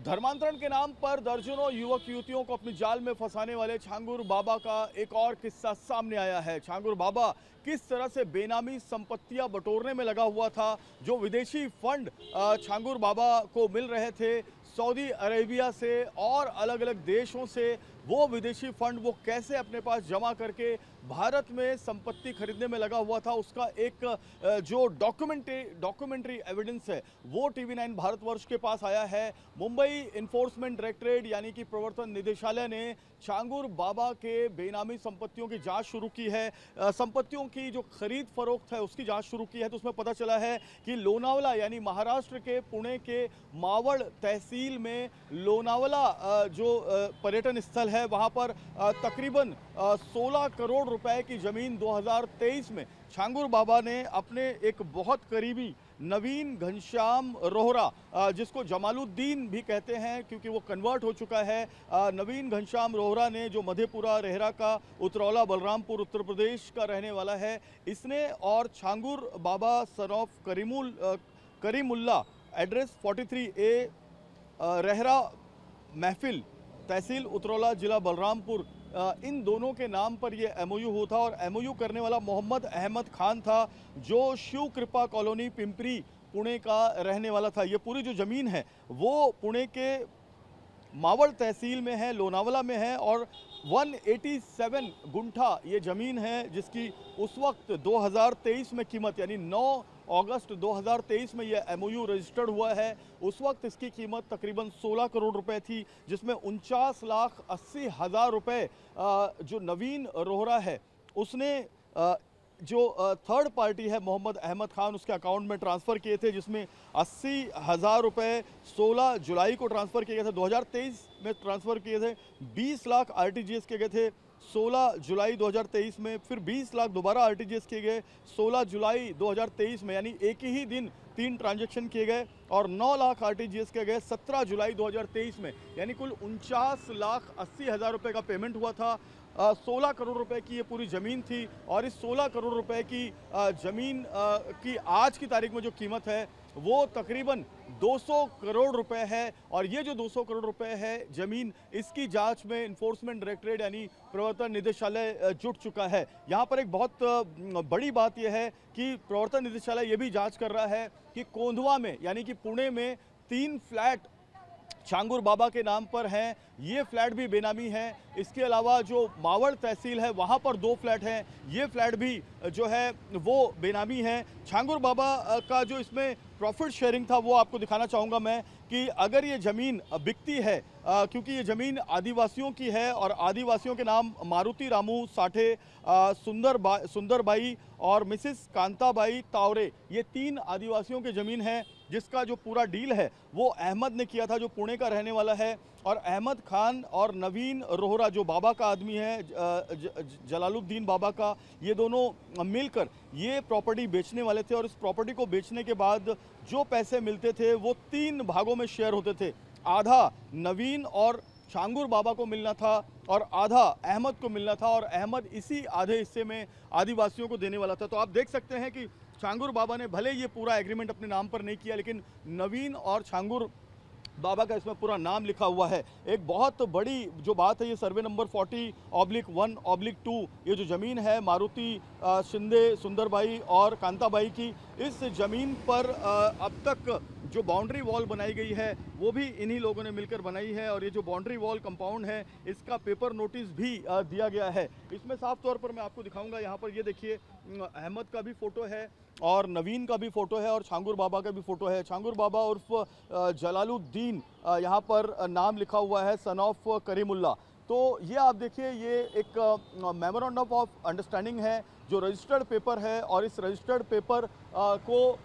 धर्मांतरण के नाम पर दर्जनों युवक युवतियों को अपनी जाल में फंसाने वाले छांगुर बाबा का एक और किस्सा सामने आया है। छांगुर बाबा किस तरह से बेनामी संपत्तियां बटोरने में लगा हुआ था। जो विदेशी फंड छांगुर बाबा को मिल रहे थे सऊदी अरेबिया से और अलग अलग देशों से, वो विदेशी फंड वो कैसे अपने पास जमा करके भारत में संपत्ति खरीदने में लगा हुआ था, उसका एक जो डॉक्यूमेंट्री एविडेंस है वो टीवी9 भारतवर्ष के पास आया है। मुंबई इन्फोर्समेंट डायरेक्टरेट यानी कि प्रवर्तन निदेशालय ने छांगुर बाबा के बेनामी संपत्तियों की जांच शुरू की है। संपत्तियों की जो खरीद फरोख्त है उसकी जांच शुरू की है। तो उसमें पता चला है कि लोनावला यानी महाराष्ट्र के पुणे के मावड़ तहसील में लोनावला जो पर्यटन स्थल है वहां पर तकरीबन 16 करोड़ रुपए की जमीन 2023 में छांगुर बाबा ने अपने एक बहुत करीबी नवीन घनश्याम रोहरा, जिसको जमालुद्दीन भी कहते हैं क्योंकि वो कन्वर्ट हो चुका है, नवीन घनश्याम रोहरा ने, जो मधेपुरा रेहरा का उतरौला बलरामपुर उत्तर प्रदेश का रहने वाला है, इसने और Changur Baba son of Karimullah, address 43A Rehra Mahfil, तहसील उतरौला, जिला बलरामपुर, इन दोनों के नाम पर ये एमओयू हुआ था। और एमओयू करने वाला मोहम्मद अहमद खान था, जो शिव कृपा कॉलोनी पिंपरी पुणे का रहने वाला था। ये पूरी जो ज़मीन है वो पुणे के मावड़ तहसील में है, लोनावला में है और 187 गुंठा ये ज़मीन है, जिसकी उस वक्त 2023 में कीमत यानी 9 अगस्त 2023 में यह एमओयू रजिस्टर्ड हुआ है। उस वक्त इसकी कीमत तकरीबन 16 करोड़ रुपए थी, जिसमें 49,80,000 रुपए जो नवीन रोहरा है उसने जो थर्ड पार्टी है मोहम्मद अहमद खान, उसके अकाउंट में ट्रांसफ़र किए थे, जिसमें 80,000 रुपये 16 जुलाई को ट्रांसफ़र किए गए थे, 2023 में ट्रांसफ़र किए थे। 20 लाख आरटीजीएस किए गए थे 16 जुलाई 2023 में, फिर 20 लाख दोबारा आरटीजीएस किए गए 16 जुलाई 2023 में, यानी एक ही दिन 3 ट्रांजैक्शन किए गए, और 9 लाख आरटीजीएस किए गए 17 जुलाई 2023 में, यानी कुल 49,80,000 रुपये का पेमेंट हुआ था। 16 करोड़ रुपए की ये पूरी ज़मीन थी और इस 16 करोड़ रुपए की ज़मीन की आज की तारीख में जो कीमत है वो तकरीबन 200 करोड़ रुपए है। और ये जो 200 करोड़ रुपए है ज़मीन, इसकी जांच में इन्फोर्समेंट डायरेक्टरेट यानी प्रवर्तन निदेशालय जुट चुका है। यहाँ पर एक बहुत बड़ी बात यह है कि प्रवर्तन निदेशालय ये भी जाँच कर रहा है कि कोंधवा में यानी कि पुणे में 3 फ्लैट छांगुर बाबा के नाम पर हैं, ये फ्लैट भी बेनामी हैं। इसके अलावा जो मावड़ तहसील है वहाँ पर 2 फ्लैट हैं, ये फ्लैट भी जो है वो बेनामी हैं। छांगुर बाबा का जो इसमें प्रॉफिट शेयरिंग था वो आपको दिखाना चाहूँगा मैं, कि अगर ये ज़मीन बिकती है, क्योंकि ये ज़मीन आदिवासियों की है और आदिवासियों के नाम मारुति रामू साठे, सुंदरबाई और मिसिस कांताबाई तावरे, ये 3 आदिवासियों की ज़मीन है, जिसका जो पूरा डील है वो अहमद ने किया था, जो पुणे का रहने वाला है। और अहमद खान और नवीन रोहरा जो बाबा का आदमी है, जलालुद्दीन बाबा का, ये दोनों मिलकर ये प्रॉपर्टी बेचने वाले थे। और इस प्रॉपर्टी को बेचने के बाद जो पैसे मिलते थे वो 3 भागों में शेयर होते थे। आधा नवीन और छांगुर बाबा को मिलना था और आधा अहमद को मिलना था, और अहमद इसी आधे हिस्से में आदिवासियों को देने वाला था। तो आप देख सकते हैं कि छांगुर बाबा ने भले ये पूरा एग्रीमेंट अपने नाम पर नहीं किया, लेकिन नवीन और छांगुर बाबा का इसमें पूरा नाम लिखा हुआ है। एक बहुत बड़ी जो बात है, ये सर्वे नंबर 40/1/2, ये जो ज़मीन है मारुति शिंदे, सुंदरबाई और कांताबाई की, इस ज़मीन पर अब तक जो बाउंड्री वॉल बनाई गई है वो भी इन्हीं लोगों ने मिलकर बनाई है। और ये जो बाउंड्री वॉल कंपाउंड है इसका पेपर नोटिस भी दिया गया है। इसमें साफ तौर पर मैं आपको दिखाऊंगा, यहाँ पर ये देखिए अहमद का भी फ़ोटो है और नवीन का भी फ़ोटो है और छांगुर बाबा का भी फ़ोटो है। छांगुर बाबा उर्फ जलालुद्दीन यहाँ पर नाम लिखा हुआ है, सन ऑफ करीमुल्ला। तो ये आप देखिए, ये एक मेमोरेंडम ऑफ अंडरस्टैंडिंग है जो रजिस्टर्ड पेपर है, और इस रजिस्टर्ड पेपर को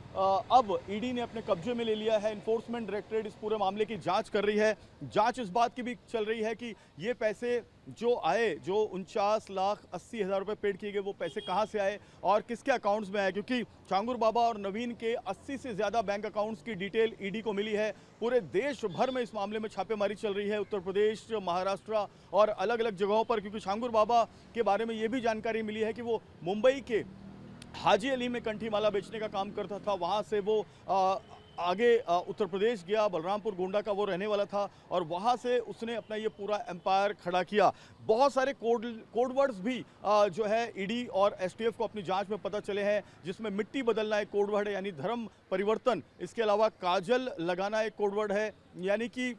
अब ईडी ने अपने कब्जे में ले लिया है। इन्फोर्समेंट डायरेक्टरेट इस पूरे मामले की जांच कर रही है। जांच इस बात की भी चल रही है कि ये पैसे जो आए, जो 49,80,000 रुपये पेड किए गए, वो पैसे कहाँ से आए और किसके अकाउंट्स में आए, क्योंकि छांगुर बाबा और नवीन के 80 से ज़्यादा बैंक अकाउंट्स की डिटेल ईडी को मिली है। पूरे देश भर में इस मामले में छापेमारी चल रही है, उत्तर प्रदेश, महाराष्ट्र और अलग अलग जगहों पर, क्योंकि छांगुर बाबा के बारे में ये भी जानकारी मिली है कि वो मुंबई के हाजी अली में कंठी माला बेचने का काम करता था। वहाँ से वो आगे उत्तर प्रदेश गया, बलरामपुर गोंडा का वो रहने वाला था और वहाँ से उसने अपना ये पूरा एम्पायर खड़ा किया। बहुत सारे कोडवर्ड्स भी जो है ईडी और एसटीएफ को अपनी जांच में पता चले हैं, जिसमें मिट्टी बदलना एक कोडवर्ड है यानी धर्म परिवर्तन, इसके अलावा काजल लगाना एक कोडवर्ड है यानी कि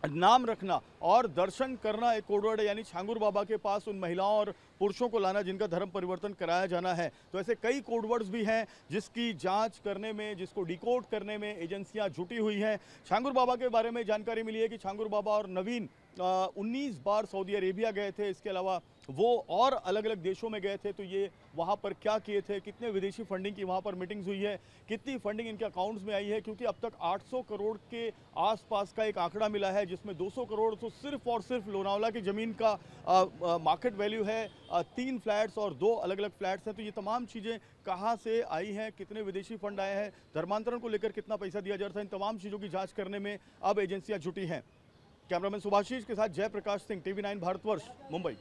नाम रखना, और दर्शन करना एक कोडवर्ड है यानी छांगुर बाबा के पास उन महिलाओं और पुरुषों को लाना जिनका धर्म परिवर्तन कराया जाना है। तो ऐसे कई कोडवर्ड्स भी हैं जिसकी जांच करने में, जिसको डिकोड करने में एजेंसियां जुटी हुई हैं। छांगुर बाबा के बारे में जानकारी मिली है कि छांगुर बाबा और नवीन 19 बार सऊदी अरेबिया गए थे। इसके अलावा वो और अलग अलग देशों में गए थे, तो ये वहाँ पर क्या किए थे, कितने विदेशी फंडिंग की वहाँ पर मीटिंग्स हुई है, कितनी फंडिंग इनके अकाउंट्स में आई है, क्योंकि अब तक 800 करोड़ के आसपास का एक आंकड़ा मिला है, जिसमें 200 करोड़ तो सिर्फ और सिर्फ लोनावला की ज़मीन का मार्केट वैल्यू है। 3 फ्लैट्स और 2 अलग अलग फ्लैट्स हैं। तो ये तमाम चीज़ें कहाँ से आई हैं, कितने विदेशी फंड आए हैं, धर्मांतरण को लेकर कितना पैसा दिया जा रहा था, इन तमाम चीज़ों की जाँच करने में अब एजेंसियाँ जुटी हैं। कैमरामैन सुभाषीष के साथ जयप्रकाश सिंह, TV9 भारतवर्ष, मुंबई।